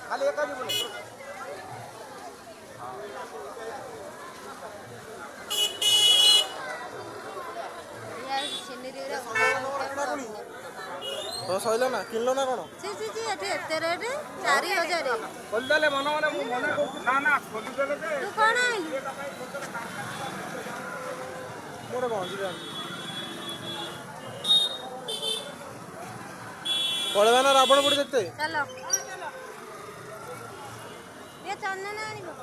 खाली एक बोले तो सैल ना किनल ना कौन एते रेट 4000 खोलदेले मन मन मु मना ना ना खोलदेले जे तू कौन आइलु मोरे पहुंची जान पळवा ना रावणपुर देखते चलो ये चंदन आनिबो